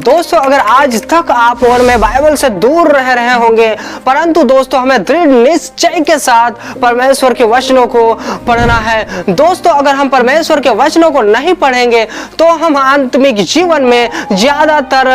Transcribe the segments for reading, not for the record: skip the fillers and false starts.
दोस्तों अगर आज तक आप और मैं बाइबल से दूर रह रहे होंगे, परंतु दोस्तों हमें दृढ़ निश्चय के साथ परमेश्वर के वचनों को पढ़ना है। दोस्तों अगर हम परमेश्वर के वचनों को नहीं पढ़ेंगे तो हम आत्मिक जीवन में ज्यादातर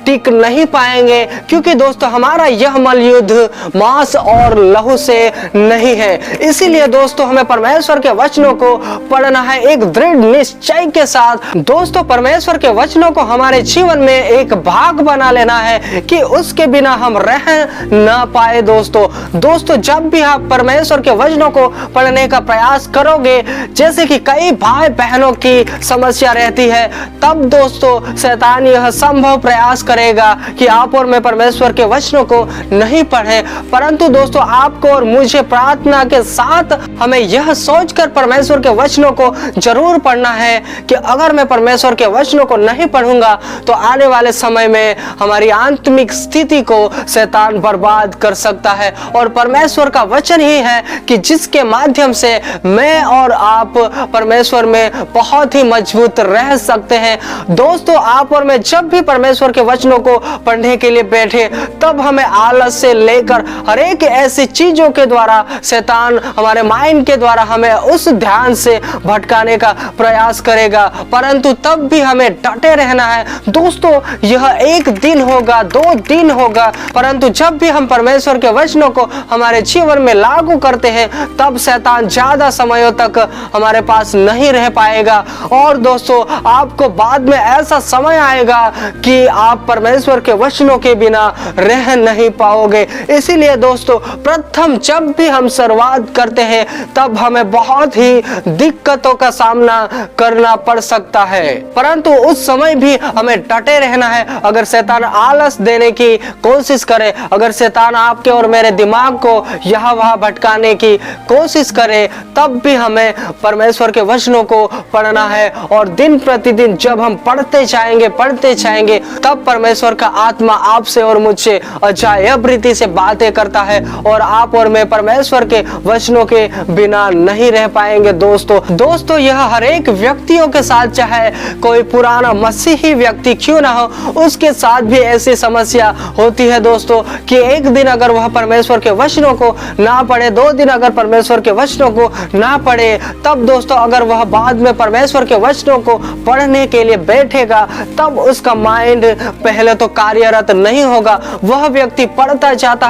टिक नहीं पाएंगे, क्योंकि दोस्तों हमारा यह मलयुद्ध मांस और लहू से नहीं है। इसीलिए दोस्तों हमें परमेश्वर के वचनों को पढ़ना है एक दृढ़ निश्चय के साथ। दोस्तों परमेश्वर के वचनों को हमारे जीवन में एक भाग बना लेना है कि उसके बिना हम रह ना पाए। दोस्तों जब भी आप परमेश्वर के वचनों को पढ़ने का प्रयास करोगे, जैसे कि कई भाई बहनों की समस्या रहती है, तब दोस्तों शैतान यह संभव प्रयास करेगा कि आप और मैं परमेश्वर के वचनों को नहीं पढ़े। परंतु दोस्तों आपको और मुझे प्रार्थना के साथ हमें यह सोचकर परमेश्वर के वचनों को जरूर पढ़ना है कि अगर मैं परमेश्वर के वचनों को नहीं पढ़ूंगा तो आने वाले समय में हमारी आत्मिक स्थिति को शैतान बर्बाद कर सकता है। और परमेश्वर का वचन ही है कि जिसके माध्यम से मैं और आप परमेश्वर में बहुत ही मजबूत रह सकते हैं। दोस्तों आप और मैं जब भी परमेश्वर के वचनों को पढ़ने के लिए बैठे, तब हमें आलस से लेकर हर एक ऐसी चीजों के द्वारा शैतान हमारे माइंड के द्वारा हमें उस ध्यान से भटकाने का प्रयास करेगा, परंतु तब भी हमें डटे रहना है। दोस्तों यह एक दिन होगा, 2 दिन होगा, परंतु जब भी हम परमेश्वर के वचनों को हमारे जीवन में लागू करते हैं, तब शैतान ज्यादा समयों तक हमारे पास नहीं रह पाएगा। और दोस्तों आपको बाद में ऐसा समय आएगा कि आप परमेश्वर के वचनों के बिना रह नहीं पाओगे। इसीलिए दोस्तों प्रथम जब भी हम शुरुआत करते हैं, तब हमें बहुत ही दिक्कतों का सामना करना पड़ सकता है, परंतु उस समय भी हमें डटे रहना है। अगर शैतान आलस देने की कोशिश करे, अगर शैतान आपके और मेरे दिमाग को यहाँ वहाँ भटकाने की कोशिश करे, तब भी हमें परमेश्वर के वचनों को पढ़ना है। और दिन प्रतिदिन जब हम पढ़ते जाएंगे, तब परमेश्वर का आत्मा आपसे और मुझसे अजायब रीति से बातें करता है और आप और मैं परमेश्वर के वचनों के बिना नहीं रह पाएंगे। दोस्तों यह हर एक व्यक्तियों के साथ, चाहे कोई पुराना मसीही व्यक्ति क्यों ना हो, उसके साथ भी ऐसी समस्या होती है दोस्तों कि एक दिन अगर वह परमेश्वर के वचनों को ना पढ़े, 2 दिन अगर परमेश्वर के वचनों को ना पढ़े, तब दोस्तों अगर वह बाद में परमेश्वर के वचनों को पढ़ने के लिए बैठेगा, तब उसका माइंड पहले तो कार्यरत नहीं होगा। वह व्यक्ति पढ़ता जाता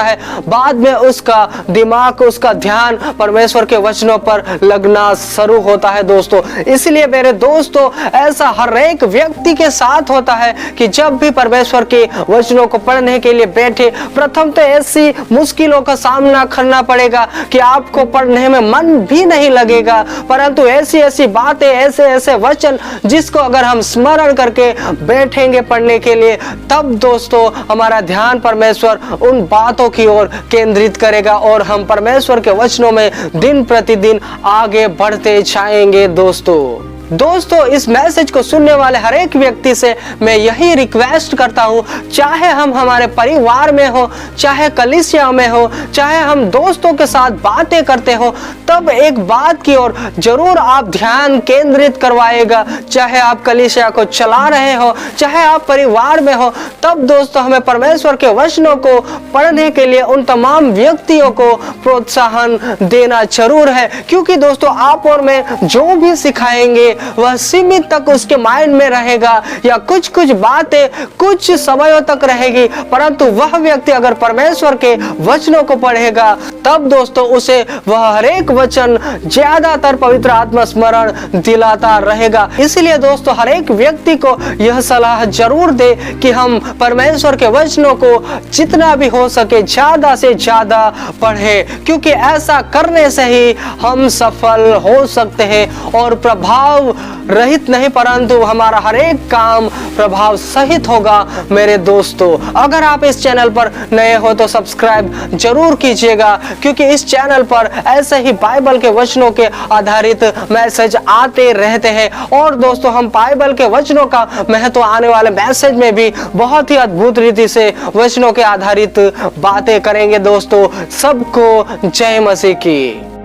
है, बाद में उसका दिमाग, उसका ध्यान परमेश्वर के वचनों पर लगना शुरू होता है। दोस्तों इसलिए मेरे दोस्तों ऐसा हर एक व्यक्ति के साथ होता है कि जब भी परमेश्वर के वचनों को पढ़ने के लिए बैठे, प्रथम तो ऐसी मुश्किलों का सामना करना पड़ेगा कि आपको पढ़ने में मन भी नहीं लगेगा, परंतु ऐसी बातें, ऐसे वचन जिसको अगर हम स्मरण करके बैठेंगे पढ़ने के लिए, तब दोस्तों हमारा ध्यान परमेश्वर उन बातों की ओर केंद्रित करेगा और हम परमेश्वर के वचनों में दिन प्रतिदिन आगे बढ़ते जाएंगे। दोस्तों इस मैसेज को सुनने वाले हर एक व्यक्ति से मैं यही रिक्वेस्ट करता हूँ, चाहे हम हमारे परिवार में हो, चाहे कलीसिया में हो, चाहे हम दोस्तों के साथ बातें करते हो, तब एक बात की ओर जरूर आप ध्यान केंद्रित करवाएगा। चाहे आप कलीसिया को चला रहे हो, चाहे आप परिवार में हो, तब दोस्तों हमें परमेश्वर के वचनों को पढ़ने के लिए उन तमाम व्यक्तियों को प्रोत्साहन देना जरूर है, क्योंकि दोस्तों आप और मैं जो भी सिखाएंगे वह सीमित तक उसके माइंड में रहेगा या कुछ बातें कुछ समयों तक रहेगी, परंतु वह व्यक्ति अगर परमेश्वर के वचनों को पढ़ेगा, तब दोस्तों उसे वह हर एक वचन ज्यादातर पवित्र आत्मा स्मरण दिलाता रहेगा। इसलिए दोस्तों हर एक व्यक्ति को यह सलाह जरूर दे कि हम परमेश्वर के वचनों को जितना भी हो सके ज्यादा से ज्यादा पढ़े, क्योंकि ऐसा करने से ही हम सफल हो सकते हैं और प्रभाव रहित नहीं, परंतु हमारा हर एक काम प्रभाव सहित होगा। मेरे दोस्तों अगर आप इस चैनल पर नए हो तो सब्सक्राइब जरूर कीजिएगा, क्योंकि इस चैनल पर ऐसे ही बाइबल के वचनों के आधारित मैसेज आते रहते हैं। और दोस्तों हम बाइबल के वचनों का महत्व आने वाले मैसेज में भी बहुत ही अद्भुत रीति से वचनों के आधारित बातें करेंगे। दोस्तों सबको जय मसीह की।